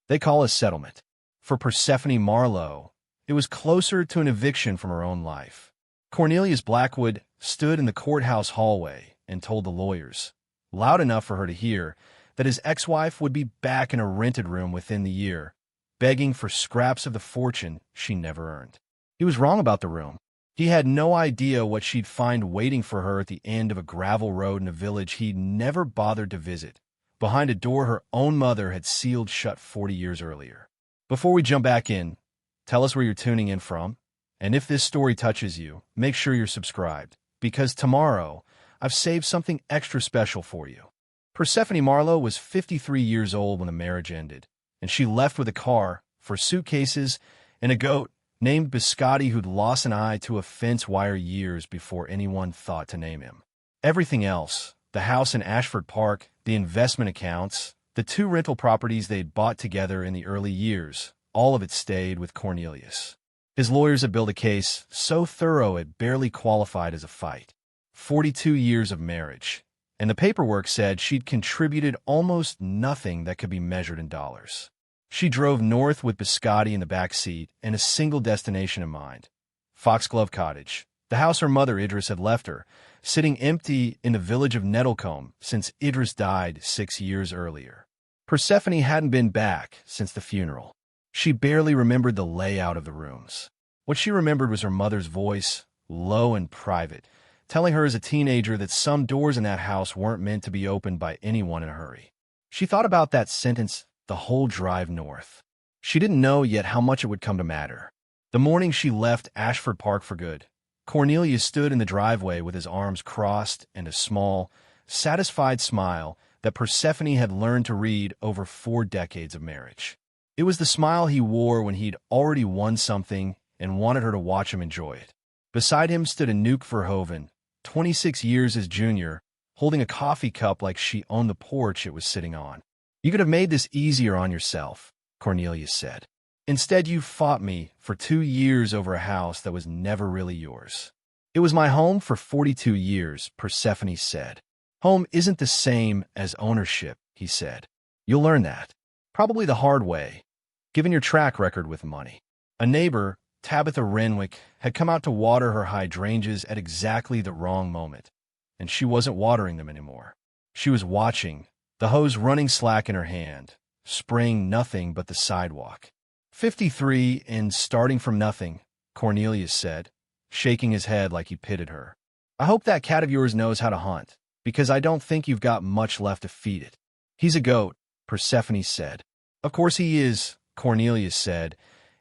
They call a settlement. For Persephone Marlowe, it was closer to an eviction from her own life. Cornelius Blackwood stood in the courthouse hallway and told the lawyers, loud enough for her to hear, that his ex-wife would be back in a rented room within the year, begging for scraps of the fortune she never earned. He was wrong about the room. He had no idea what she'd find waiting for her at the end of a gravel road in a village he'd never bothered to visit, behind a door her own mother had sealed shut 40 years earlier. Before we jump back in, tell us where you're tuning in from, and if this story touches you, make sure you're subscribed, because tomorrow I've saved something extra special for you. Persephone Marlowe was 53 years old when the marriage ended, and she left with a car, 4 suitcases, and a goat named Biscotti who'd lost an eye to a fence wire years before anyone thought to name him. Everything else, the house in Ashford Park, the investment accounts, the 2 rental properties they'd bought together in the early years, all of it stayed with Cornelius. His lawyers had built a case so thorough it barely qualified as a fight. 42 years of marriage. And the paperwork said she'd contributed almost nothing that could be measured in dollars. She drove north with Biscotti in the back seat and a single destination in mind, Foxglove Cottage, the house her mother Idris had left her, sitting empty in the village of Nettlecomb since Idris died 6 years earlier. Persephone hadn't been back since the funeral. She barely remembered the layout of the rooms. What she remembered was her mother's voice, low and private, telling her as a teenager that some doors in that house weren't meant to be opened by anyone in a hurry. She thought about that sentence the whole drive north. She didn't know yet how much it would come to matter. The morning she left Ashford Park for good, Cornelius stood in the driveway with his arms crossed and a small, satisfied smile that Persephone had learned to read over 4 decades of marriage. It was the smile he wore when he'd already won something and wanted her to watch him enjoy it. Beside him stood Anouk Verhoeven, 26 years his junior, holding a coffee cup like she owned the porch it was sitting on. "You could have made this easier on yourself," Cornelius said. "Instead, you fought me for 2 years over a house that was never really yours." "It was my home for 42 years, Persephone said. "Home isn't the same as ownership," he said. "You'll learn that. Probably the hard way, given your track record with money." A neighbor, Tabitha Renwick, had come out to water her hydrangeas at exactly the wrong moment, and she wasn't watering them anymore. She was watching, the hose running slack in her hand, spraying nothing but the sidewalk. 53 and starting from nothing, Cornelius said, shaking his head like he pitied her. "I hope that cat of yours knows how to hunt, because I don't think you've got much left to feed it." "He's a goat," Persephone said. "Of course he is," Cornelius said,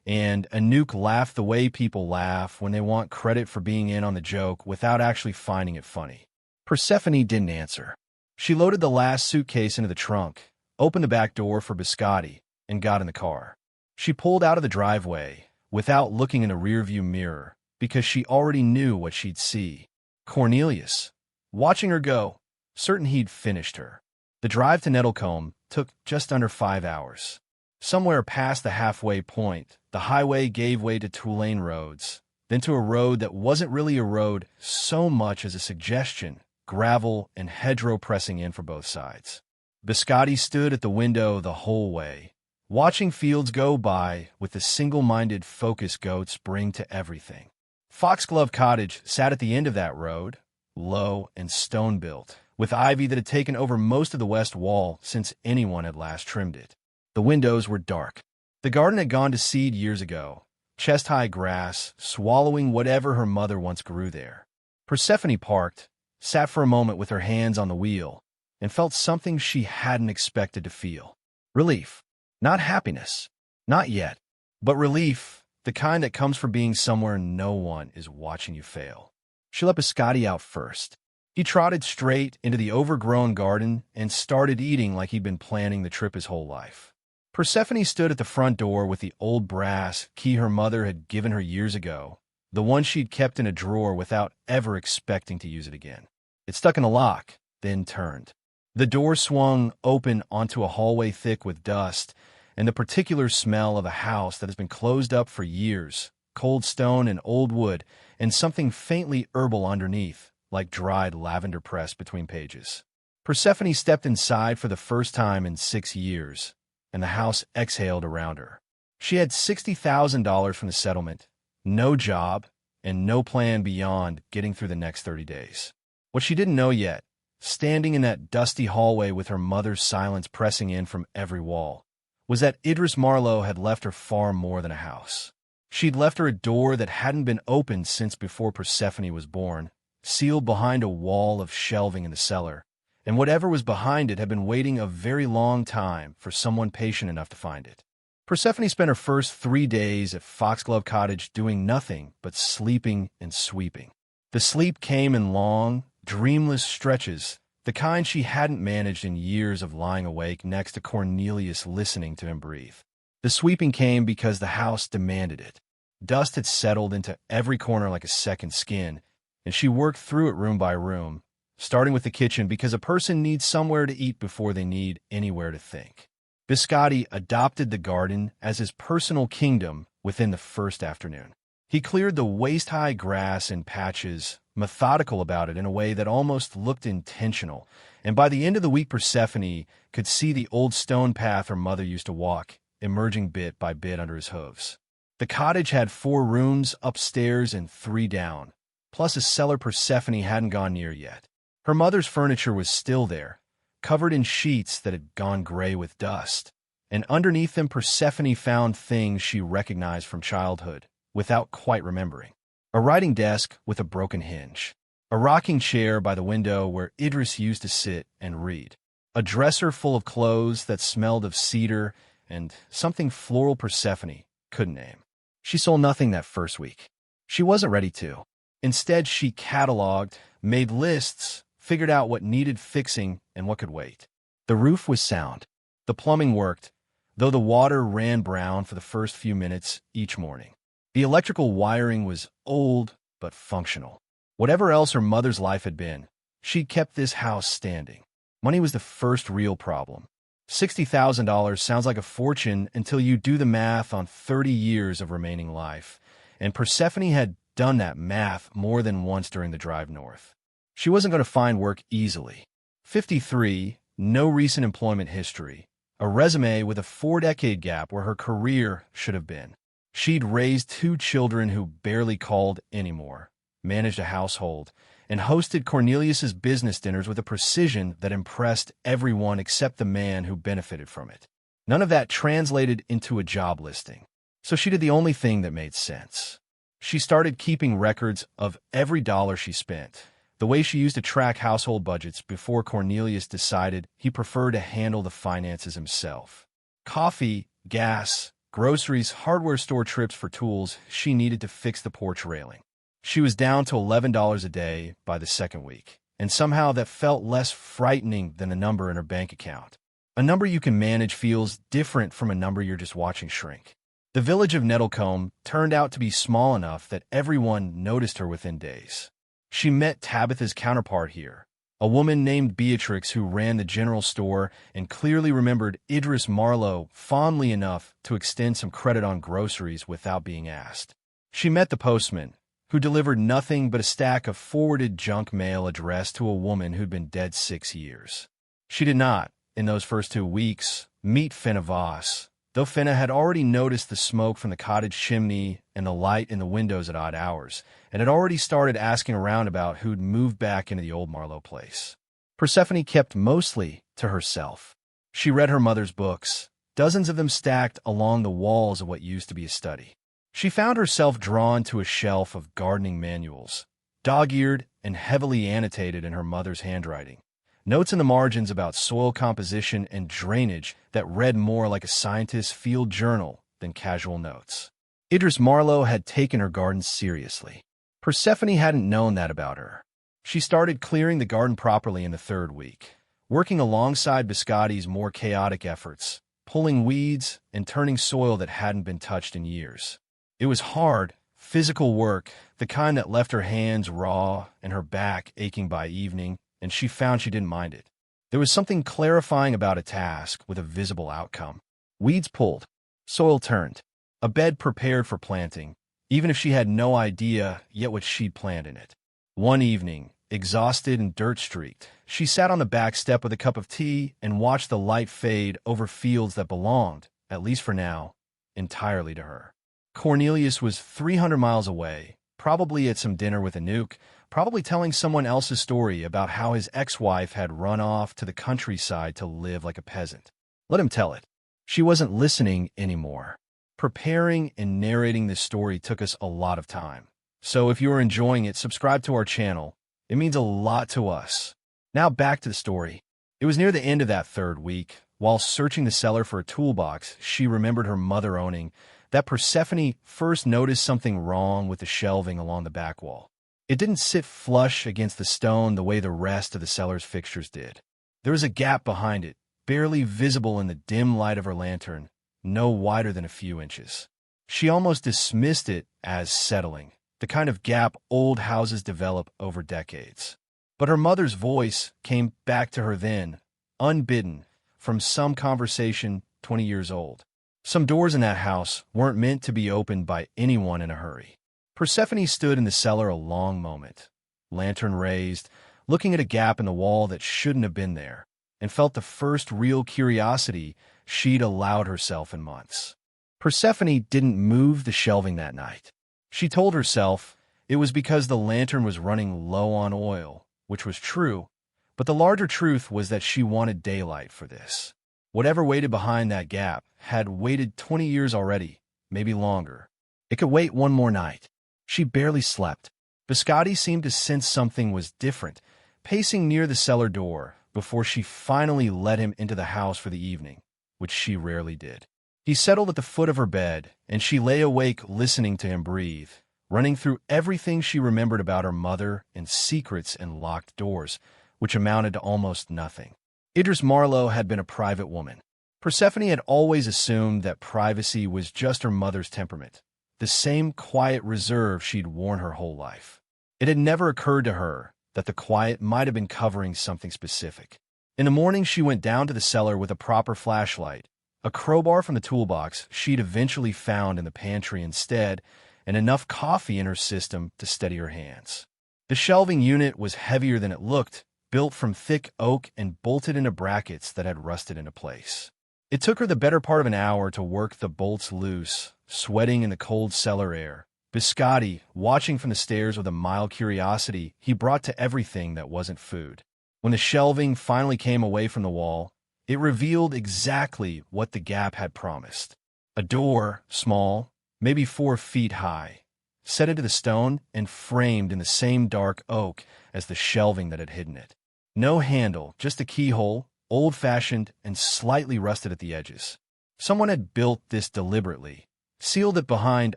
and Anouk laughed the way people laugh when they want credit for being in on the joke without actually finding it funny. Persephone didn't answer. She loaded the last suitcase into the trunk, opened the back door for Biscotti, and got in the car. She pulled out of the driveway without looking in a rearview mirror because she already knew what she'd see. Cornelius, watching her go, certain he'd finished her. The drive to Nettlecomb took just under 5 hours. Somewhere past the halfway point, the highway gave way to 2-lane roads, then to a road that wasn't really a road so much as a suggestion, gravel and hedgerow pressing in for both sides. Biscotti stood at the window the whole way, watching fields go by with the single-minded focus goats bring to everything. Foxglove Cottage sat at the end of that road, low and stone-built, with ivy that had taken over most of the west wall since anyone had last trimmed it. The windows were dark. The garden had gone to seed years ago, chest-high grass, swallowing whatever her mother once grew there. Persephone parked, sat for a moment with her hands on the wheel, and felt something she hadn't expected to feel. Relief. Not happiness. Not yet. But relief, the kind that comes from being somewhere no one is watching you fail. She let Biscotti out first. He trotted straight into the overgrown garden and started eating like he'd been planning the trip his whole life. Persephone stood at the front door with the old brass key her mother had given her years ago, the one she'd kept in a drawer without ever expecting to use it again. It stuck in the lock, then turned. The door swung open onto a hallway thick with dust and the particular smell of a house that has been closed up for years, cold stone and old wood, and something faintly herbal underneath, like dried lavender pressed between pages. Persephone stepped inside for the first time in 6 years, and the house exhaled around her. She had $60,000 from the settlement, no job, and no plan beyond getting through the next 30 days. What she didn't know yet, standing in that dusty hallway with her mother's silence pressing in from every wall, was that Idris Marlowe had left her far more than a house. She'd left her a door that hadn't been opened since before Persephone was born, sealed behind a wall of shelving in the cellar, and whatever was behind it had been waiting a very long time for someone patient enough to find it. Persephone spent her first 3 days at Foxglove Cottage doing nothing but sleeping and sweeping. The sleep came in long, dreamless stretches, the kind she hadn't managed in years of lying awake next to Cornelius listening to him breathe. The sweeping came because the house demanded it. Dust had settled into every corner like a second skin, and she worked through it room by room, starting with the kitchen because a person needs somewhere to eat before they need anywhere to think. Biscotti adopted the garden as his personal kingdom within the first afternoon. He cleared the waist-high grass in patches, methodical about it in a way that almost looked intentional, and by the end of the week Persephone could see the old stone path her mother used to walk, emerging bit by bit under his hooves. The cottage had 4 rooms upstairs and 3 down, plus a cellar Persephone hadn't gone near yet. Her mother's furniture was still there, covered in sheets that had gone gray with dust, and underneath them Persephone found things she recognized from childhood, without quite remembering. A writing desk with a broken hinge, a rocking chair by the window where Idris used to sit and read, a dresser full of clothes that smelled of cedar, and something floral Persephone couldn't name. She sold nothing that first week. She wasn't ready to. Instead, she cataloged, made lists, figured out what needed fixing and what could wait. The roof was sound. The plumbing worked, though the water ran brown for the first few minutes each morning. The electrical wiring was old but functional. Whatever else her mother's life had been, she'd kept this house standing. Money was the first real problem. $60,000 sounds like a fortune until you do the math on 30 years of remaining life, and Persephone had done that math more than once during the drive north. She wasn't going to find work easily. 53, no recent employment history, a resume with a 4-decade gap where her career should have been. She'd raised 2 children who barely called anymore, managed a household, and hosted Cornelius's business dinners with a precision that impressed everyone except the man who benefited from it. None of that translated into a job listing, so she did the only thing that made sense. She started keeping records of every dollar she spent, the way she used to track household budgets before Cornelius decided he preferred to handle the finances himself. Coffee, gas, groceries, hardware store trips for tools she needed to fix the porch railing. She was down to $11 a day by the second week, and somehow that felt less frightening than the number in her bank account. A number you can manage feels different from a number you're just watching shrink. The village of Nettlecomb turned out to be small enough that everyone noticed her within days. She met Tabitha's counterpart here, a woman named Beatrix who ran the general store and clearly remembered Idris Marlowe fondly enough to extend some credit on groceries without being asked. She met the postman, who delivered nothing but a stack of forwarded junk mail addressed to a woman who'd been dead 6 years. She did not, in those first 2 weeks, meet Finna Voss, though Finna had already noticed the smoke from the cottage chimney and the light in the windows at odd hours, and had already started asking around about who'd moved back into the old Marlowe place. Persephone kept mostly to herself. She read her mother's books, dozens of them stacked along the walls of what used to be a study. She found herself drawn to a shelf of gardening manuals, dog-eared and heavily annotated in her mother's handwriting. Notes in the margins about soil composition and drainage that read more like a scientist's field journal than casual notes. Idris Marlowe had taken her garden seriously. Persephone hadn't known that about her. She started clearing the garden properly in the 3rd week, working alongside Biscotti's more chaotic efforts, pulling weeds and turning soil that hadn't been touched in years. It was hard, physical work, the kind that left her hands raw and her back aching by evening, and she found she didn't mind it. There was something clarifying about a task with a visible outcome. Weeds pulled, soil turned, a bed prepared for planting, even if she had no idea yet what she'd planned in it. One evening, exhausted and dirt-streaked, she sat on the back step with a cup of tea and watched the light fade over fields that belonged, at least for now, entirely to her. Cornelius was 300 miles away, probably at some dinner with a nuke, probably telling someone else's story about how his ex-wife had run off to the countryside to live like a peasant. Let him tell it. She wasn't listening anymore. Preparing and narrating this story took us a lot of time. So if you are enjoying it, subscribe to our channel. It means a lot to us. Now back to the story. It was near the end of that third week. While searching the cellar for a toolbox she remembered her mother owning, that Persephone first noticed something wrong with the shelving along the back wall. It didn't sit flush against the stone the way the rest of the cellar's fixtures did. There was a gap behind it, barely visible in the dim light of her lantern, no wider than a few inches. She almost dismissed it as settling, the kind of gap old houses develop over decades. But her mother's voice came back to her then, unbidden, from some conversation 20 years old. Some doors in that house weren't meant to be opened by anyone in a hurry. Persephone stood in the cellar a long moment, lantern raised, looking at a gap in the wall that shouldn't have been there, and felt the first real curiosity she'd allowed herself in months. Persephone didn't move the shelving that night. She told herself it was because the lantern was running low on oil, which was true, but the larger truth was that she wanted daylight for this. Whatever waited behind that gap had waited 20 years already, maybe longer. It could wait one more night. She barely slept. Biscotti seemed to sense something was different, pacing near the cellar door before she finally let him into the house for the evening, which she rarely did. He settled at the foot of her bed, and she lay awake listening to him breathe, running through everything she remembered about her mother and secrets and locked doors, which amounted to almost nothing. Idris Marlowe had been a private woman. Persephone had always assumed that privacy was just her mother's temperament, the same quiet reserve she'd worn her whole life. It had never occurred to her that the quiet might have been covering something specific. In the morning, she went down to the cellar with a proper flashlight, a crowbar from the toolbox she'd eventually found in the pantry instead, and enough coffee in her system to steady her hands. The shelving unit was heavier than it looked, built from thick oak and bolted into brackets that had rusted into place. It took her the better part of an hour to work the bolts loose, sweating in the cold cellar air. Biscotti, watching from the stairs with a mild curiosity he brought to everything that wasn't food. When the shelving finally came away from the wall, it revealed exactly what the gap had promised. A door, small, maybe 4 feet high, set into the stone and framed in the same dark oak as the shelving that had hidden it. No handle, just a keyhole, old-fashioned and slightly rusted at the edges. Someone had built this deliberately, sealed it behind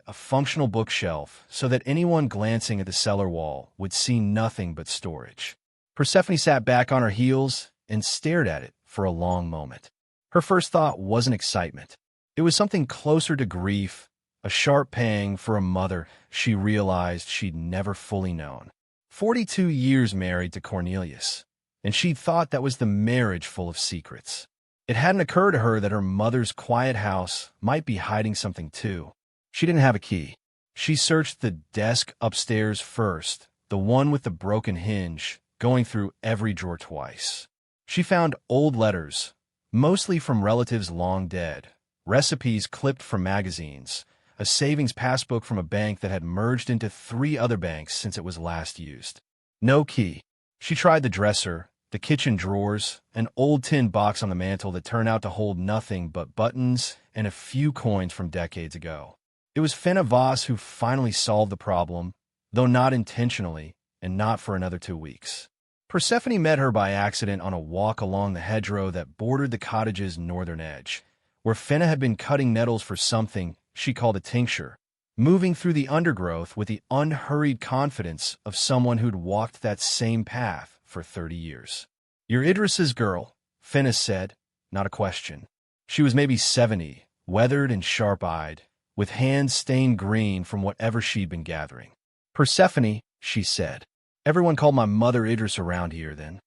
a functional bookshelf so that anyone glancing at the cellar wall would see nothing but storage. Persephone sat back on her heels and stared at it for a long moment. Her first thought wasn't excitement. It was something closer to grief, a sharp pang for a mother she realized she'd never fully known. 42 years married to Cornelius, and she'd thought that was the marriage full of secrets. It hadn't occurred to her that her mother's quiet house might be hiding something too. She didn't have a key. She searched the desk upstairs first, the one with the broken hinge, going through every drawer twice. She found old letters, mostly from relatives long dead, recipes clipped from magazines, a savings passbook from a bank that had merged into 3 other banks since it was last used. No key. She tried the dresser, the kitchen drawers, an old tin box on the mantel that turned out to hold nothing but buttons and a few coins from decades ago. It was Fenna Voss who finally solved the problem, though not intentionally, and not for another 2 weeks. Persephone met her by accident on a walk along the hedgerow that bordered the cottage's northern edge, where Fenna had been cutting nettles for something she called a tincture, moving through the undergrowth with the unhurried confidence of someone who'd walked that same path for 30 years. "You're Idris's girl," Fenna said, not a question. She was maybe 70, weathered and sharp-eyed, with hands stained green from whatever she'd been gathering. "Persephone," she said. "Everyone called my mother Idris around here then."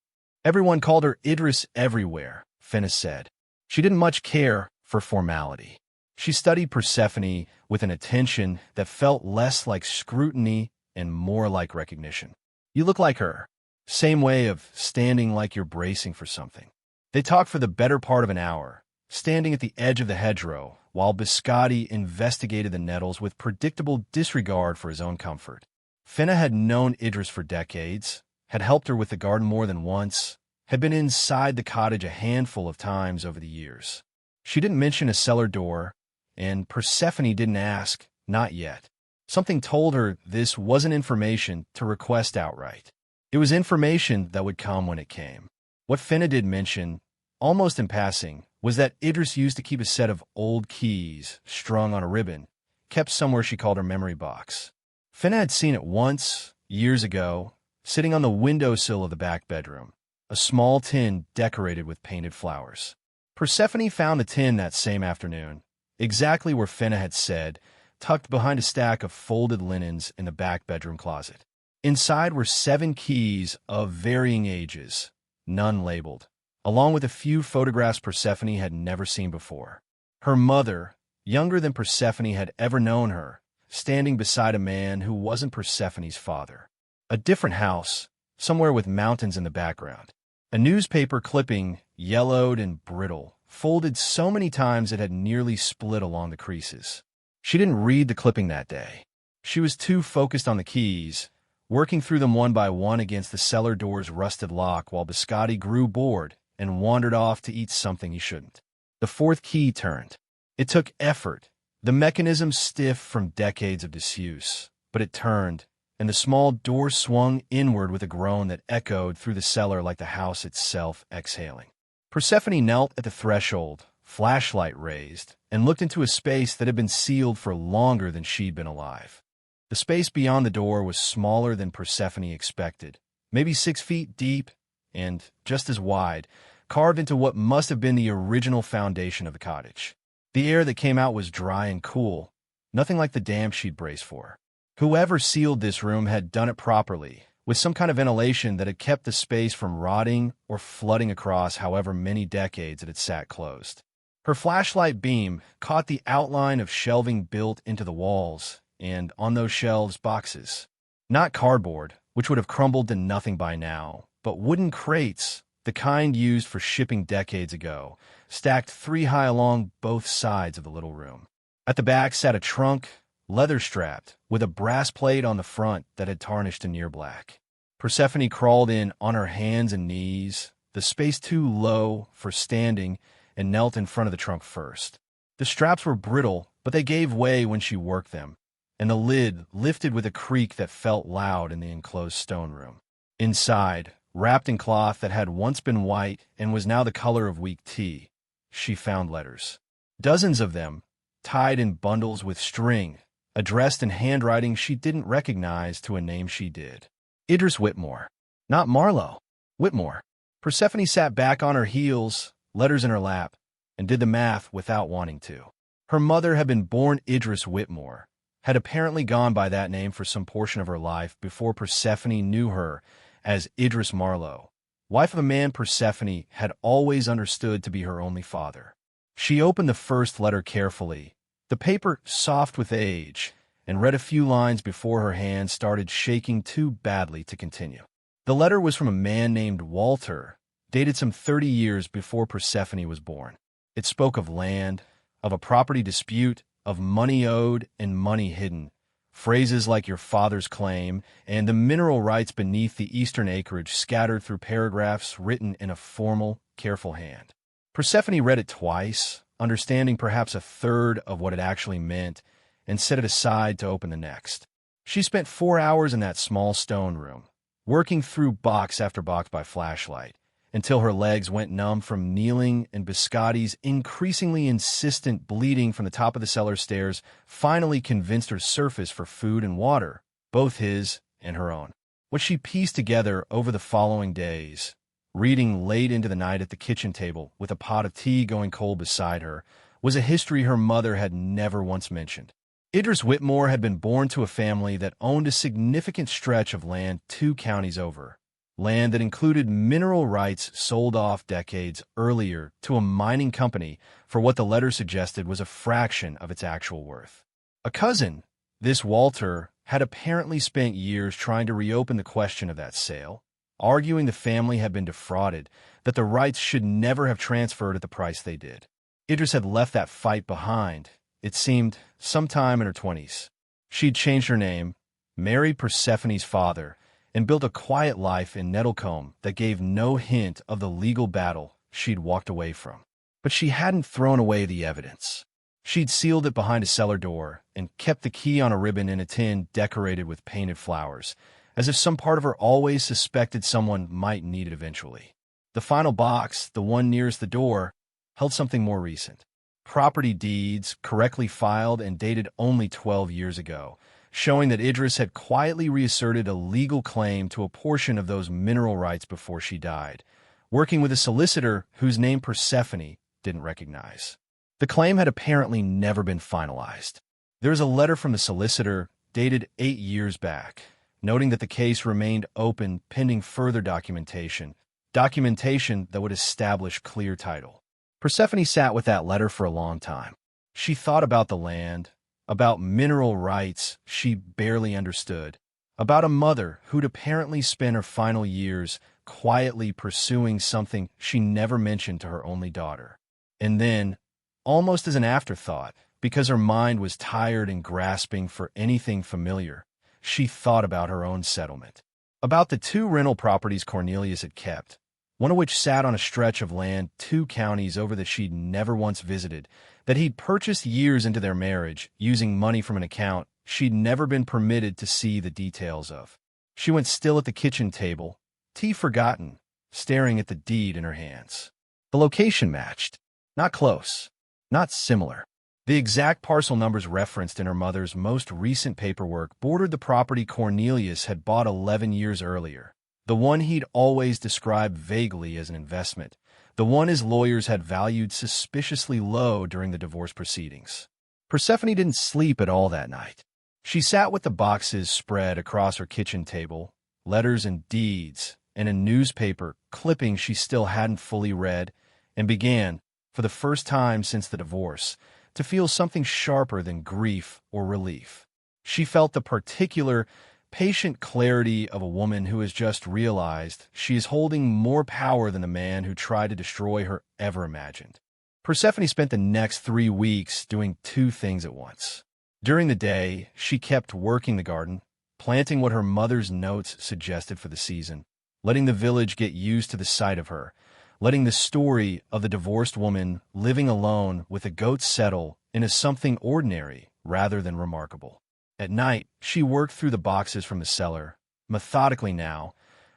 "Everyone called her Idris everywhere," Fenna said. She didn't much care for formality. She studied Persephone with an attention that felt less like scrutiny and more like recognition. "You look like her," Same way of standing like you're bracing for something. They talked for the better part of an hour, standing at the edge of the hedgerow, while Biscotti investigated the nettles with predictable disregard for his own comfort. Finna had known Idris for decades, had helped her with the garden more than once, had been inside the cottage a handful of times over the years. She didn't mention a cellar door, and Persephone didn't ask, not yet. Something told her this wasn't information to request outright. It was information that would come when it came. What Finna did mention, almost in passing, was that Idris used to keep a set of old keys strung on a ribbon, kept somewhere she called her memory box. Finna had seen it once, years ago, sitting on the windowsill of the back bedroom, a small tin decorated with painted flowers. Persephone found the tin that same afternoon, exactly where Finna had said, tucked behind a stack of folded linens in the back bedroom closet. Inside were 7 keys of varying ages, none labeled, along with a few photographs Persephone had never seen before. Her mother, younger than Persephone had ever known her, standing beside a man who wasn't Persephone's father. A different house, somewhere with mountains in the background. A newspaper clipping, yellowed and brittle, folded so many times it had nearly split along the creases. She didn't read the clipping that day. She was too focused on the keys, working through them one by one against the cellar door's rusted lock while Biscotti grew bored and wandered off to eat something he shouldn't. The 4th key turned. It took effort, the mechanism stiff from decades of disuse, but it turned, and the small door swung inward with a groan that echoed through the cellar like the house itself exhaling. Persephone knelt at the threshold, flashlight raised, and looked into a space that had been sealed for longer than she'd been alive. The space beyond the door was smaller than Persephone expected, maybe 6 feet deep and just as wide, carved into what must have been the original foundation of the cottage. The air that came out was dry and cool, nothing like the damp she'd braced for. Whoever sealed this room had done it properly, with some kind of ventilation that had kept the space from rotting or flooding across however many decades it had sat closed. Her flashlight beam caught the outline of shelving built into the walls, and on those shelves, boxes. Not cardboard, which would have crumbled to nothing by now, but wooden crates, the kind used for shipping decades ago, stacked 3 high along both sides of the little room. At the back sat a trunk, leather-strapped, with a brass plate on the front that had tarnished to near black. Persephone crawled in on her hands and knees, the space too low for standing, and knelt in front of the trunk first. The straps were brittle, but they gave way when she worked them, and the lid lifted with a creak that felt loud in the enclosed stone room. Inside, wrapped in cloth that had once been white and was now the color of weak tea, she found letters. Dozens of them, tied in bundles with string, addressed in handwriting she didn't recognize to a name she did. Idris Whitmore. Not Marlowe. Whitmore. Persephone sat back on her heels, letters in her lap, and did the math without wanting to. Her mother had been born Idris Whitmore, had apparently gone by that name for some portion of her life before Persephone knew her as Idris Marlowe, wife of a man Persephone had always understood to be her only father. She opened the first letter carefully, the paper soft with age, and read a few lines before her hand started shaking too badly to continue. The letter was from a man named Walter, dated some 30 years before Persephone was born. It spoke of land, of a property dispute, of money owed and money hidden, phrases like your father's claim, and the mineral rights beneath the eastern acreage scattered through paragraphs written in a formal, careful hand. Persephone read it twice, understanding perhaps a third of what it actually meant, and set it aside to open the next. She spent 4 hours in that small stone room, working through box after box by flashlight, until her legs went numb from kneeling and Biscotti's increasingly insistent bleeding from the top of the cellar stairs finally convinced her surface for food and water, both his and her own. What she pieced together over the following days, reading late into the night at the kitchen table with a pot of tea going cold beside her, was a history her mother had never once mentioned. Idris Whitmore had been born to a family that owned a significant stretch of land 2 counties over, land that included mineral rights sold off decades earlier to a mining company for what the letter suggested was a fraction of its actual worth. A cousin, this Walter, had apparently spent years trying to reopen the question of that sale, arguing the family had been defrauded, that the rights should never have transferred at the price they did. Idris had left that fight behind, it seemed, sometime in her 20s. She'd changed her name, married Persephone's father, and built a quiet life in Nettlecomb that gave no hint of the legal battle she'd walked away from. But she hadn't thrown away the evidence. She'd sealed it behind a cellar door and kept the key on a ribbon in a tin decorated with painted flowers, as if some part of her always suspected someone might need it eventually. The final box, the one nearest the door, held something more recent. Property deeds, correctly filed and dated only 12 years ago, showing that Idris had quietly reasserted a legal claim to a portion of those mineral rights before she died, working with a solicitor whose name Persephone didn't recognize. The claim had apparently never been finalized. There was a letter from the solicitor, dated 8 years back, noting that the case remained open pending further documentation that would establish clear title. Persephone sat with that letter for a long time. She thought about the land, about mineral rights she barely understood, about a mother who'd apparently spent her final years quietly pursuing something she never mentioned to her only daughter. And then, almost as an afterthought, because her mind was tired and grasping for anything familiar, she thought about her own settlement. About the 2 rental properties Cornelius had kept, one of which sat on a stretch of land 2 counties over that she'd never once visited, that he'd purchased years into their marriage using money from an account she'd never been permitted to see the details of. She went still at the kitchen table, tea forgotten, staring at the deed in her hands. The location matched. Not close. Not similar. The exact parcel numbers referenced in her mother's most recent paperwork bordered the property Cornelius had bought 11 years earlier, the one he'd always described vaguely as an investment, the one his lawyers had valued suspiciously low during the divorce proceedings. Persephone didn't sleep at all that night. She sat with the boxes spread across her kitchen table, letters and deeds, and a newspaper clipping she still hadn't fully read, and began, for the first time since the divorce, to feel something sharper than grief or relief. She felt the particular, patient clarity of a woman who has just realized she is holding more power than the man who tried to destroy her ever imagined. Persephone spent the next 3 weeks doing 2 things at once. During the day, she kept working the garden, planting what her mother's notes suggested for the season, letting the village get used to the sight of her, letting the story of the divorced woman living alone with a goat settle into something ordinary rather than remarkable. At night, she worked through the boxes from the cellar, methodically now,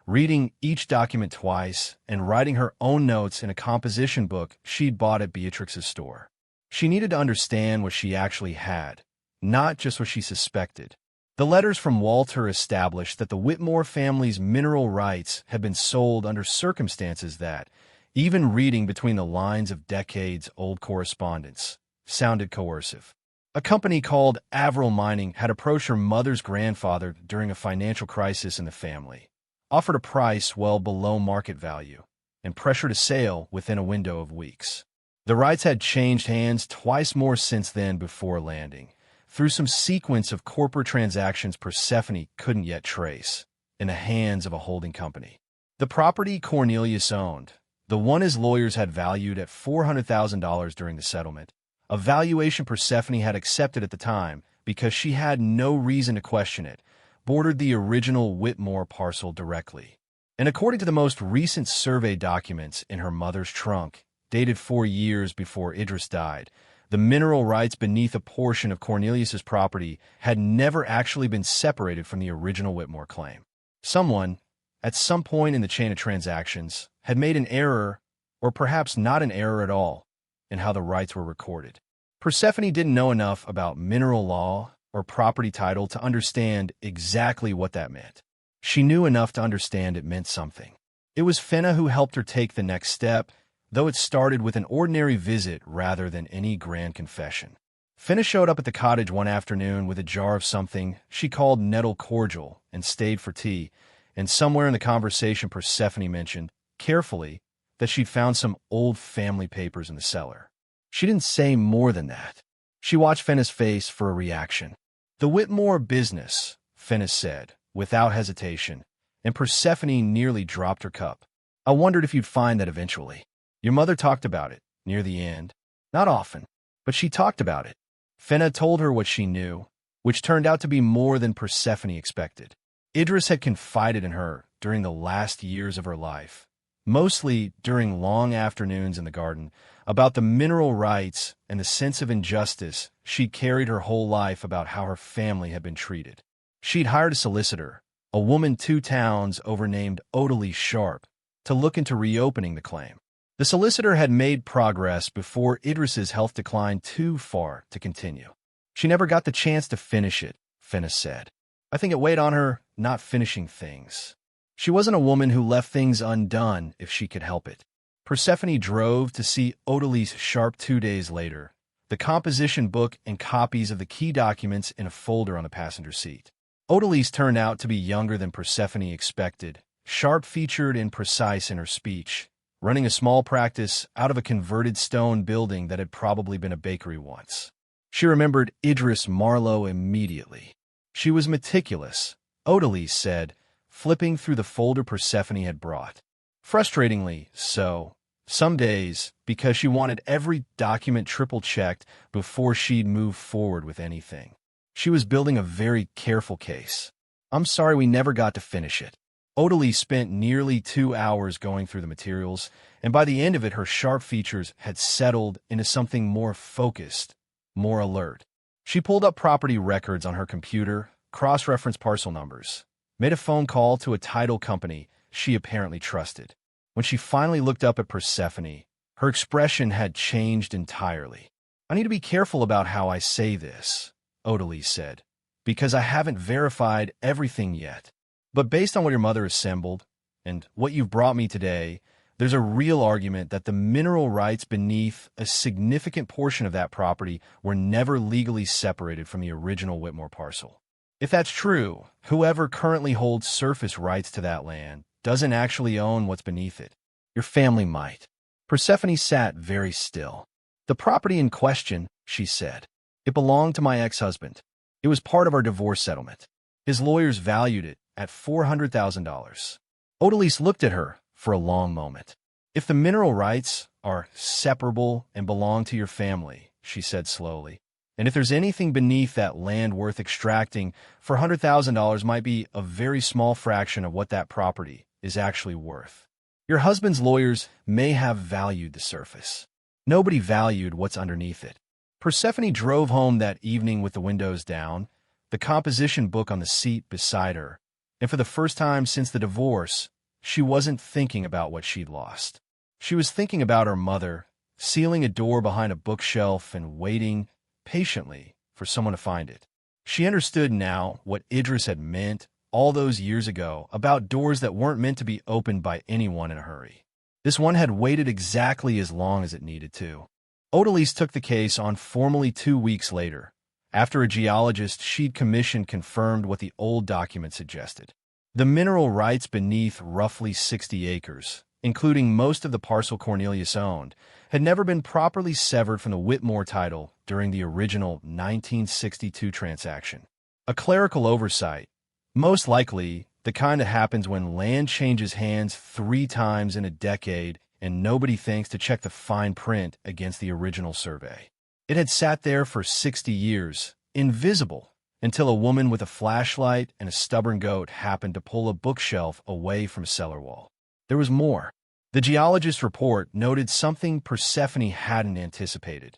reading each document twice and writing her own notes in a composition book she'd bought at Beatrix's store. She needed to understand what she actually had, not just what she suspected. The letters from Walter established that the Whitmore family's mineral rights had been sold under circumstances that, even reading between the lines of decades-old correspondence, sounded coercive. A company called Averill Mining had approached her mother's grandfather during a financial crisis in the family, offered a price well below market value, and pressured a sale within a window of weeks. The rights had changed hands twice more since then before landing, through some sequence of corporate transactions Persephone couldn't yet trace, in the hands of a holding company. The property Cornelius owned, the one his lawyers had valued at $400,000 during the settlement, a valuation Persephone had accepted at the time because she had no reason to question it, bordered the original Whitmore parcel directly. And according to the most recent survey documents in her mother's trunk, dated 4 years before Idris died, the mineral rights beneath a portion of Cornelius's property had never actually been separated from the original Whitmore claim. Someone, at some point in the chain of transactions, had made an error, or perhaps not an error at all, in how the rights were recorded. Persephone didn't know enough about mineral law or property title to understand exactly what that meant. She knew enough to understand it meant something. It was Finna who helped her take the next step, though it started with an ordinary visit rather than any grand confession. Finna showed up at the cottage one afternoon with a jar of something she called nettle cordial and stayed for tea, and somewhere in the conversation Persephone mentioned, carefully, that she'd found some old family papers in the cellar. She didn't say more than that. She watched Finna's face for a reaction. "The Whitmore business," Finna said, without hesitation, and Persephone nearly dropped her cup. I wondered if you'd find that eventually. Your mother talked about it, near the end. Not often, but she talked about it. Fenna told her what she knew, which turned out to be more than Persephone expected. Idris had confided in her during the last years of her life, mostly during long afternoons in the garden, about the mineral rights and the sense of injustice she'd carried her whole life about how her family had been treated. She'd hired a solicitor, a woman 2 towns over named Odalie Sharp, to look into reopening the claim. The solicitor had made progress before Idris's health declined too far to continue. She never got the chance to finish it, Fenna said. I think it weighed on her not finishing things. She wasn't a woman who left things undone if she could help it. Persephone drove to see Odalie Sharp 2 days later, the composition book and copies of the key documents in a folder on the passenger seat. Odalie turned out to be younger than Persephone expected, sharp featured and precise in her speech, running a small practice out of a converted stone building that had probably been a bakery once. She remembered Idris Marlowe immediately. She was meticulous, Odalie said, flipping through the folder Persephone had brought. Frustratingly so, some days, because she wanted every document triple-checked before she'd move forward with anything. She was building a very careful case. I'm sorry we never got to finish it. Odalie spent nearly 2 hours going through the materials, and by the end of it her sharp features had settled into something more focused, more alert. She pulled up property records on her computer, cross-referenced parcel numbers, made a phone call to a title company she apparently trusted. When she finally looked up at Persephone, her expression had changed entirely. I need to be careful about how I say this, Odalie said, because I haven't verified everything yet. But based on what your mother assembled, and what you've brought me today, there's a real argument that the mineral rights beneath a significant portion of that property were never legally separated from the original Whitmore parcel. If that's true, whoever currently holds surface rights to that land doesn't actually own what's beneath it. Your family might. Persephone sat very still. The property in question, she said. It belonged to my ex-husband. It was part of our divorce settlement. His lawyers valued it at $400,000. Odalie looked at her for a long moment. If the mineral rights are separable and belong to your family, she said slowly, and if there's anything beneath that land worth extracting, $400,000 might be a very small fraction of what that property is actually worth. Your husband's lawyers may have valued the surface. Nobody valued what's underneath it. Persephone drove home that evening with the windows down, the composition book on the seat beside her, and for the first time since the divorce, she wasn't thinking about what she'd lost. She was thinking about her mother, sealing a door behind a bookshelf and waiting patiently for someone to find it. She understood now what Idris had meant all those years ago about doors that weren't meant to be opened by anyone in a hurry. This one had waited exactly as long as it needed to. Odalie took the case on formally 2 weeks later, after a geologist she'd commissioned confirmed what the old document suggested. The mineral rights beneath roughly 60 acres, including most of the parcel Cornelius owned, had never been properly severed from the Whitmore title during the original 1962 transaction. A clerical oversight, most likely the kind that happens when land changes hands 3 times in a decade and nobody thinks to check the fine print against the original survey. It had sat there for 60 years, invisible, until a woman with a flashlight and a stubborn goat happened to pull a bookshelf away from a cellar wall. There was more. The geologist's report noted something Persephone hadn't anticipated.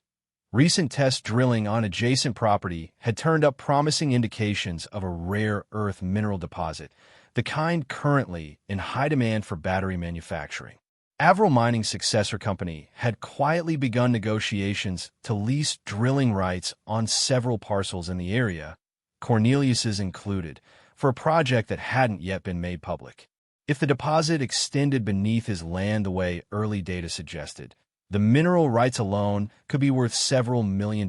Recent test drilling on adjacent property had turned up promising indications of a rare earth mineral deposit, the kind currently in high demand for battery manufacturing. Averill Mining's successor company had quietly begun negotiations to lease drilling rights on several parcels in the area, Cornelius's included, for a project that hadn't yet been made public. If the deposit extended beneath his land the way early data suggested, the mineral rights alone could be worth several $1 million,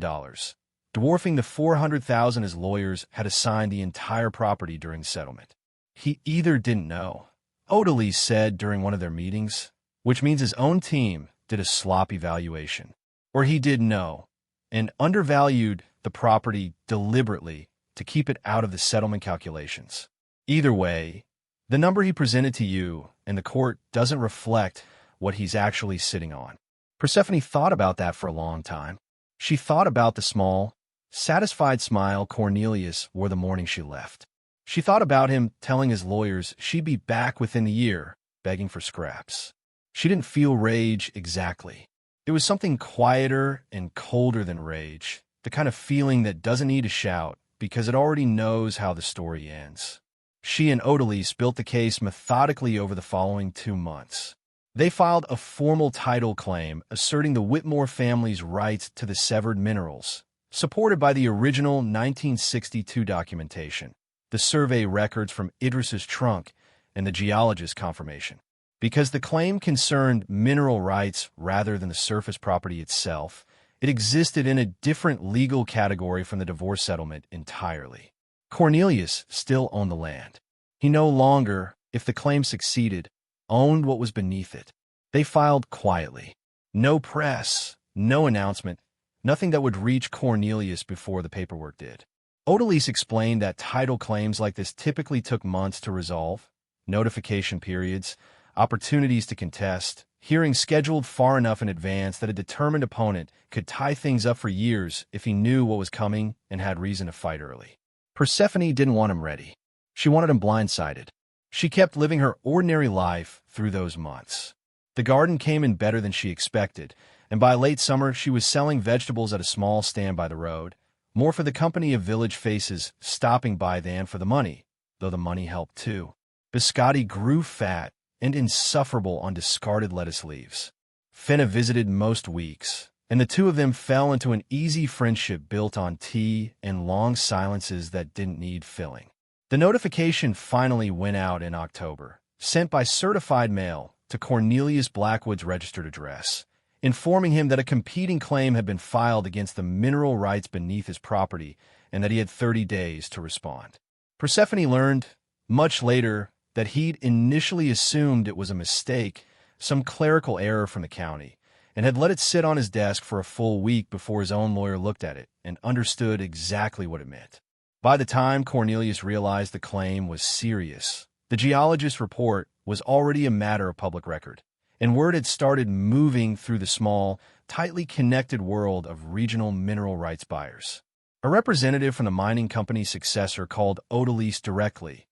dwarfing the $400,000 his lawyers had assigned the entire property during the settlement. He either didn't know, Odalie said during one of their meetings, which means his own team did a sloppy valuation, or he did know and undervalued the property deliberately to keep it out of the settlement calculations. Either way, The number he presented to you and the court doesn't reflect what he's actually sitting on. Persephone thought about that for a long time. She thought about the small, satisfied smile Cornelius wore the morning she left. She thought about him telling his lawyers she'd be back within the year, begging for scraps. She didn't feel rage exactly. It was something quieter and colder than rage, the kind of feeling that doesn't need to shout because it already knows how the story ends. She and Odalise built the case methodically over the following 2 months. They filed a formal title claim asserting the Whitmore family's rights to the severed minerals, supported by the original 1962 documentation, the survey records from Idris's trunk, and the geologist's confirmation. Because the claim concerned mineral rights rather than the surface property itself, it existed in a different legal category from the divorce settlement entirely. Cornelius still owned the land. He no longer, if the claim succeeded, owned what was beneath it. They filed quietly. No press, no announcement, nothing that would reach Cornelius before the paperwork did. Odalise explained that title claims like this typically took months to resolve, notification periods, opportunities to contest, hearings scheduled far enough in advance that a determined opponent could tie things up for years if he knew what was coming and had reason to fight early. Persephone didn't want him ready. She wanted him blindsided. She kept living her ordinary life through those months. The garden came in better than she expected, and by late summer she was selling vegetables at a small stand by the road, more for the company of village faces stopping by than for the money, though the money helped too. Biscotti grew fat and insufferable on discarded lettuce leaves. Finna visited most weeks, and the two of them fell into an easy friendship built on tea and long silences that didn't need filling. The notification finally went out in October, sent by certified mail to Cornelius Blackwood's registered address, informing him that a competing claim had been filed against the mineral rights beneath his property and that he had 30 days to respond. Persephone learned, much later, that he'd initially assumed it was a mistake, some clerical error from the county, and had let it sit on his desk for a full week before his own lawyer looked at it and understood exactly what it meant. By the time Cornelius realized the claim was serious, the geologist's report was already a matter of public record, and word had started moving through the small, tightly connected world of regional mineral rights buyers. A representative from the mining company's successor called Odalise directly,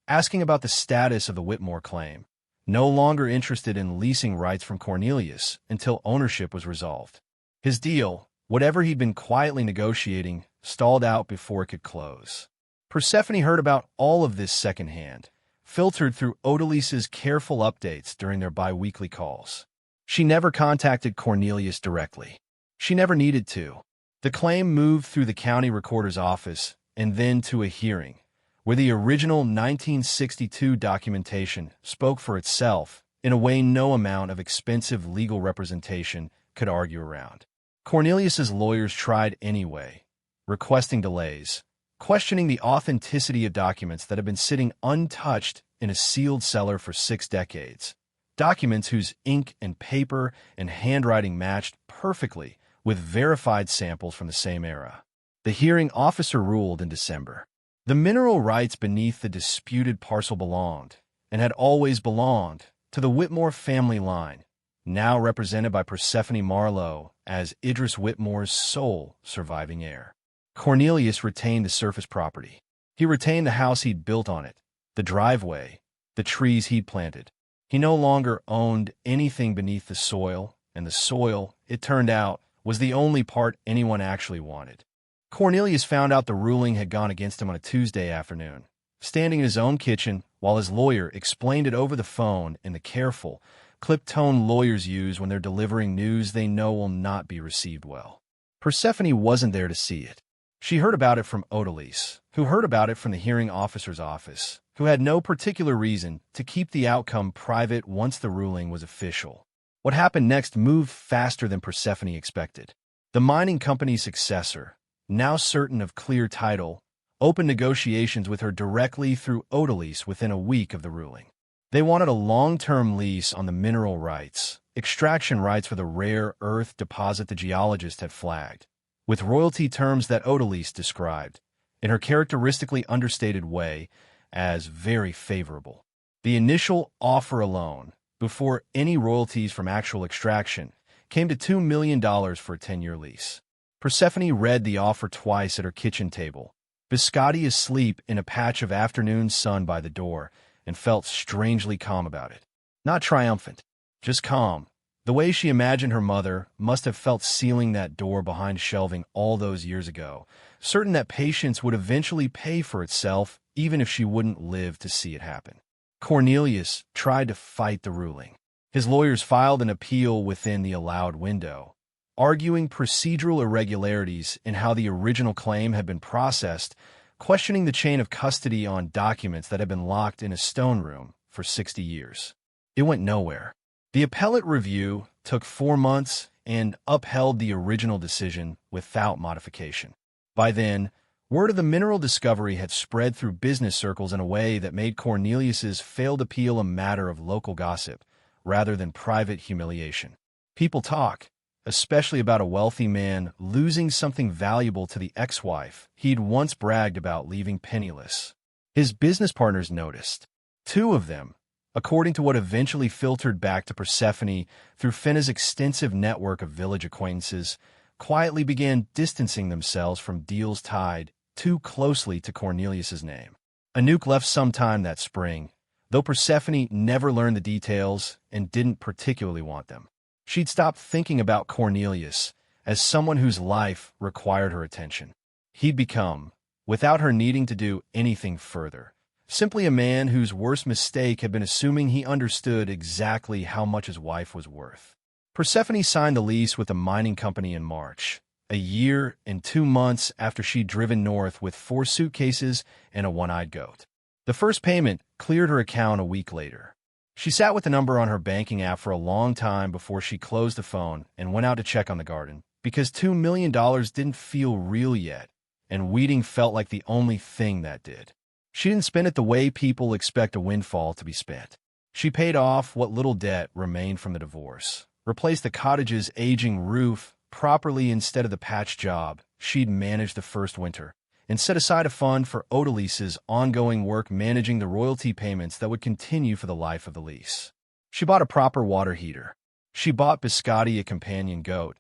asking about the status of the Whitmore claim, no longer interested in leasing rights from Cornelius until ownership was resolved. His deal, whatever he'd been quietly negotiating, stalled out before it could close. Persephone heard about all of this secondhand, filtered through Odalise's careful updates during their bi-weekly calls. She never contacted Cornelius directly. She never needed to. The claim moved through the county recorder's office and then to a hearing, where the original 1962 documentation spoke for itself in a way no amount of expensive legal representation could argue around. Cornelius's lawyers tried anyway, requesting delays, questioning the authenticity of documents that had been sitting untouched in a sealed cellar for 6 decades, documents whose ink and paper and handwriting matched perfectly with verified samples from the same era. The hearing officer ruled in December. The mineral rights beneath the disputed parcel belonged, and had always belonged, to the Whitmore family line, now represented by Persephone Marlowe as Idris Whitmore's sole surviving heir. Cornelius retained the surface property. He retained the house he'd built on it, the driveway, the trees he'd planted. He no longer owned anything beneath the soil, and the soil, it turned out, was the only part anyone actually wanted. Cornelius found out the ruling had gone against him on a Tuesday afternoon, standing in his own kitchen while his lawyer explained it over the phone in the careful, clipped tone lawyers use when they're delivering news they know will not be received well. Persephone wasn't there to see it. She heard about it from Odalise, who heard about it from the hearing officer's office, who had no particular reason to keep the outcome private once the ruling was official. What happened next moved faster than Persephone expected. The mining company's successor, now certain of clear title, opened negotiations with her directly through Odalise within a week of the ruling. They wanted a long-term lease on the mineral rights, extraction rights for the rare earth deposit the geologist had flagged, with royalty terms that Odalise described, in her characteristically understated way, as very favorable. The initial offer alone, before any royalties from actual extraction, came to $2 million for a 10-year lease. Persephone read the offer twice at her kitchen table, Biscotti asleep in a patch of afternoon sun by the door, and felt strangely calm about it. Not triumphant, just calm, the way she imagined her mother must have felt sealing that door behind shelving all those years ago, certain that patience would eventually pay for itself even if she wouldn't live to see it happen. Cornelius tried to fight the ruling. His lawyers filed an appeal within the allowed window, arguing procedural irregularities in how the original claim had been processed, questioning the chain of custody on documents that had been locked in a stone room for 60 years. It went nowhere. The appellate review took 4 months and upheld the original decision without modification. By then, word of the mineral discovery had spread through business circles in a way that made Cornelius's failed appeal a matter of local gossip rather than private humiliation. People talk, especially about a wealthy man losing something valuable to the ex-wife he'd once bragged about leaving penniless. His business partners noticed. 2 of them, according to what eventually filtered back to Persephone through Finna's extensive network of village acquaintances, quietly began distancing themselves from deals tied too closely to Cornelius's name. Anouk left sometime that spring, though Persephone never learned the details and didn't particularly want them. She'd stopped thinking about Cornelius as someone whose life required her attention. He'd become, without her needing to do anything further, simply a man whose worst mistake had been assuming he understood exactly how much his wife was worth. Persephone signed the lease with a mining company in March, a year and 2 months after she'd driven north with 4 suitcases and a one-eyed goat. The first payment cleared her account a week later. She sat with the number on her banking app for a long time before she closed the phone and went out to check on the garden, because $2 million didn't feel real yet, and weeding felt like the only thing that did. She didn't spend it the way people expect a windfall to be spent. She paid off what little debt remained from the divorce, replaced the cottage's aging roof properly instead of the patch job she'd managed the first winter, and set aside a fund for Odalisse's ongoing work managing the royalty payments that would continue for the life of the lease. She bought a proper water heater. She bought Biscotti a companion goat,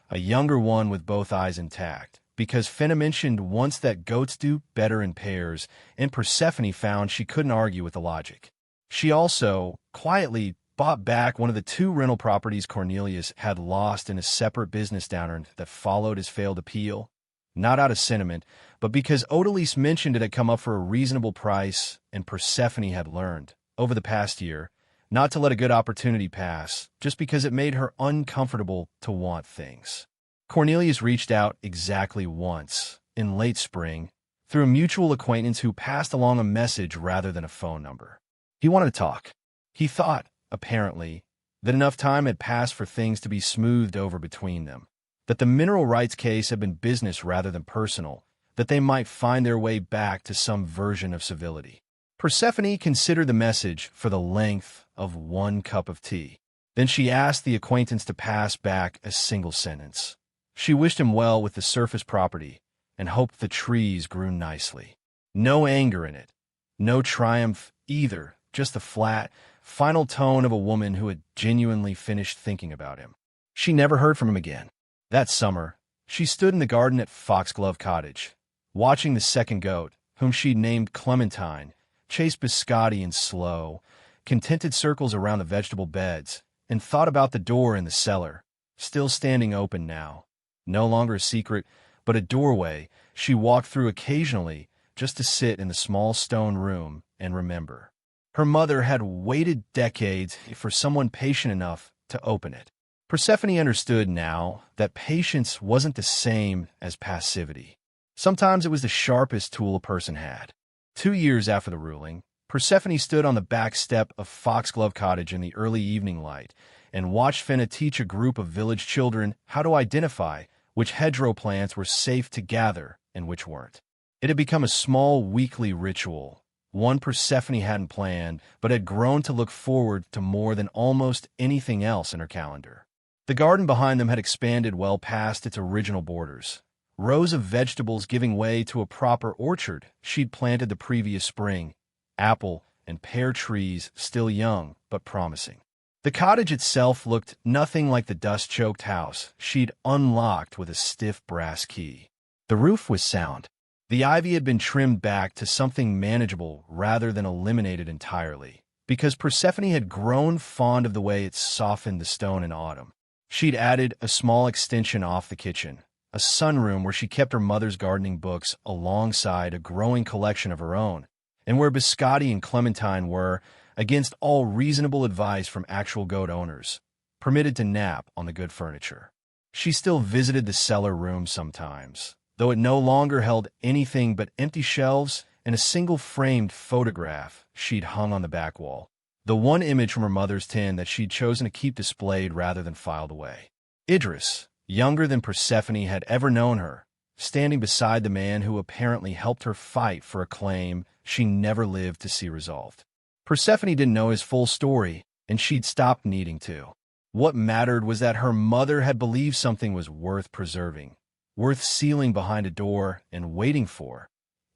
a younger one with both eyes intact, because Finna mentioned once that goats do better in pairs, and Persephone found she couldn't argue with the logic. She also, quietly, bought back one of the 2 rental properties Cornelius had lost in a separate business downturn that followed his failed appeal, not out of sentiment, but because Odalisse mentioned it had come up for a reasonable price, and Persephone had learned, over the past year, not to let a good opportunity pass just because it made her uncomfortable to want things. Cornelius reached out exactly once, in late spring, through a mutual acquaintance who passed along a message rather than a phone number. He wanted to talk. He thought, apparently, that enough time had passed for things to be smoothed over between them, that the mineral rights case had been business rather than personal, that they might find their way back to some version of civility. Persephone considered the message for the length of 1 cup of tea. Then she asked the acquaintance to pass back a single sentence. She wished him well with the surface property and hoped the trees grew nicely. No anger in it, no triumph either, just the flat, final tone of a woman who had genuinely finished thinking about him. She never heard from him again. That summer, she stood in the garden at Foxglove Cottage, watching the second goat, whom she'd named Clementine, chase Biscotti in slow, contented circles around the vegetable beds, and thought about the door in the cellar, still standing open now. No longer a secret, but a doorway she walked through occasionally just to sit in the small stone room and remember. Her mother had waited decades for someone patient enough to open it. Persephone understood now that patience wasn't the same as passivity. Sometimes it was the sharpest tool a person had. 2 years after the ruling, Persephone stood on the back step of Foxglove Cottage in the early evening light and watched Finna teach a group of village children how to identify which hedgerow plants were safe to gather and which weren't. It had become a small weekly ritual, one Persephone hadn't planned, but had grown to look forward to more than almost anything else in her calendar. The garden behind them had expanded well past its original borders, rows of vegetables giving way to a proper orchard she'd planted the previous spring, apple and pear trees still young but promising. The cottage itself looked nothing like the dust-choked house she'd unlocked with a stiff brass key. The roof was sound. The ivy had been trimmed back to something manageable rather than eliminated entirely, because Persephone had grown fond of the way it softened the stone in autumn. She'd added a small extension off the kitchen, a sunroom where she kept her mother's gardening books alongside a growing collection of her own, and where Biscotti and Clementine were, against all reasonable advice from actual goat owners, permitted to nap on the good furniture. She still visited the cellar room sometimes, though it no longer held anything but empty shelves and a single framed photograph she'd hung on the back wall, the one image from her mother's tin that she'd chosen to keep displayed rather than filed away. Idris, younger than Persephone had ever known her, standing beside the man who apparently helped her fight for a claim she never lived to see resolved. Persephone didn't know his full story, and she'd stopped needing to. What mattered was that her mother had believed something was worth preserving, worth sealing behind a door and waiting for,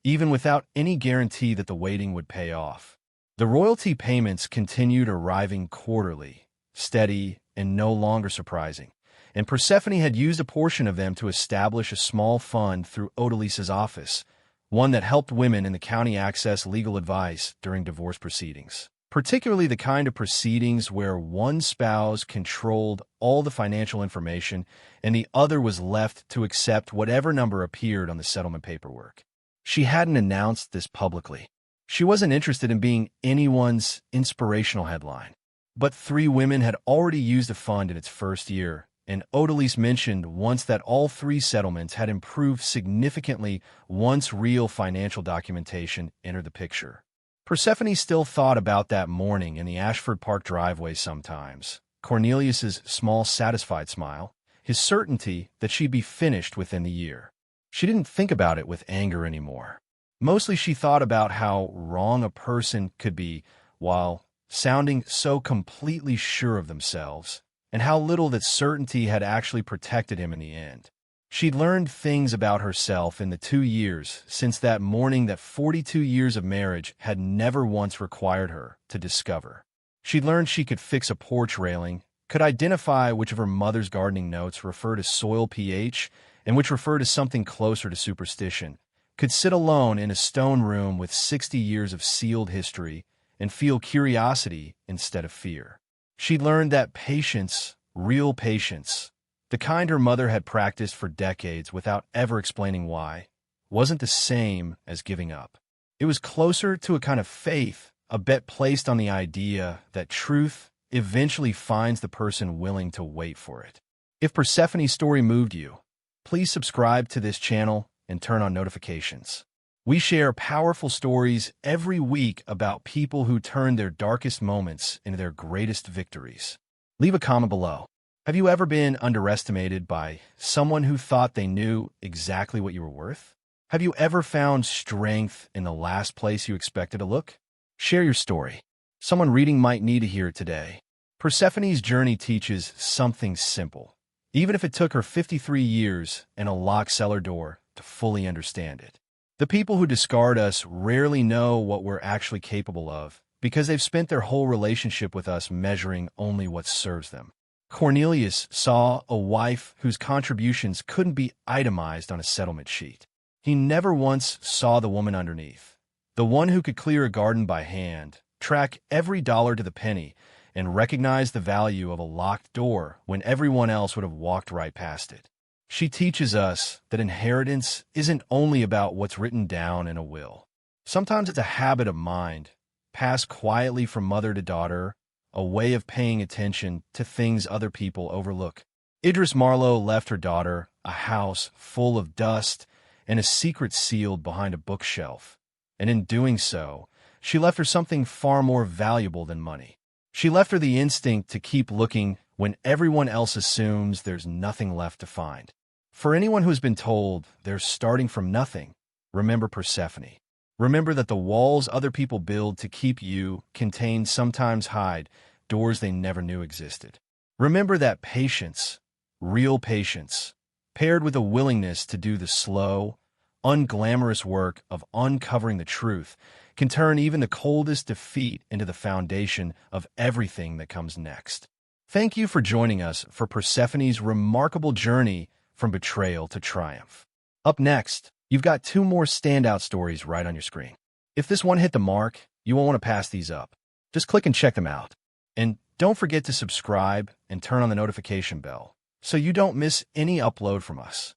even without any guarantee that the waiting would pay off. The royalty payments continued arriving quarterly, steady and no longer surprising, and Persephone had used a portion of them to establish a small fund through Odalisse's office, one that helped women in the county access legal advice during divorce proceedings, particularly the kind of proceedings where one spouse controlled all the financial information and the other was left to accept whatever number appeared on the settlement paperwork. She hadn't announced this publicly. She wasn't interested in being anyone's inspirational headline. But 3 women had already used the fund in its first year, and Odalisse mentioned once that all 3 settlements had improved significantly once real financial documentation entered the picture. Persephone still thought about that morning in the Ashford Park driveway sometimes, Cornelius's small satisfied smile, his certainty that she'd be finished within the year. She didn't think about it with anger anymore. Mostly she thought about how wrong a person could be while sounding so completely sure of themselves, and how little that certainty had actually protected him in the end. She'd learned things about herself in the 2 years since that morning that 42 years of marriage had never once required her to discover. She'd learned she could fix a porch railing, could identify which of her mother's gardening notes refer to soil pH and which refer to something closer to superstition, could sit alone in a stone room with 60 years of sealed history and feel curiosity instead of fear. She'd learned that patience, real patience, the kind her mother had practiced for decades without ever explaining why, wasn't the same as giving up. It was closer to a kind of faith, a bet placed on the idea that truth eventually finds the person willing to wait for it. If Persephone's story moved you, please subscribe to this channel and turn on notifications. We share powerful stories every week about people who turned their darkest moments into their greatest victories. Leave a comment below. Have you ever been underestimated by someone who thought they knew exactly what you were worth? Have you ever found strength in the last place you expected to look? Share your story. Someone reading might need to hear it today. Persephone's journey teaches something simple, even if it took her 53 years and a locked cellar door to fully understand it. The people who discard us rarely know what we're actually capable of because they've spent their whole relationship with us measuring only what serves them. Cornelius saw a wife whose contributions couldn't be itemized on a settlement sheet. He never once saw the woman underneath, the one who could clear a garden by hand, track every dollar to the penny, and recognize the value of a locked door when everyone else would have walked right past it. She teaches us that inheritance isn't only about what's written down in a will. Sometimes it's a habit of mind, passed quietly from mother to daughter, a way of paying attention to things other people overlook. Idris Marlowe left her daughter a house full of dust and a secret sealed behind a bookshelf. And in doing so, she left her something far more valuable than money. She left her the instinct to keep looking when everyone else assumes there's nothing left to find. For anyone who's been told they're starting from nothing, remember Persephone. Remember that the walls other people build to keep you contain sometimes hide doors they never knew existed. Remember that patience, real patience, paired with a willingness to do the slow, unglamorous work of uncovering the truth can turn even the coldest defeat into the foundation of everything that comes next. Thank you for joining us for Persephone's remarkable journey from betrayal to triumph. Up next, you've got two more standout stories right on your screen. If this one hit the mark, you won't want to pass these up. Just click and check them out. And don't forget to subscribe and turn on the notification bell so you don't miss any upload from us.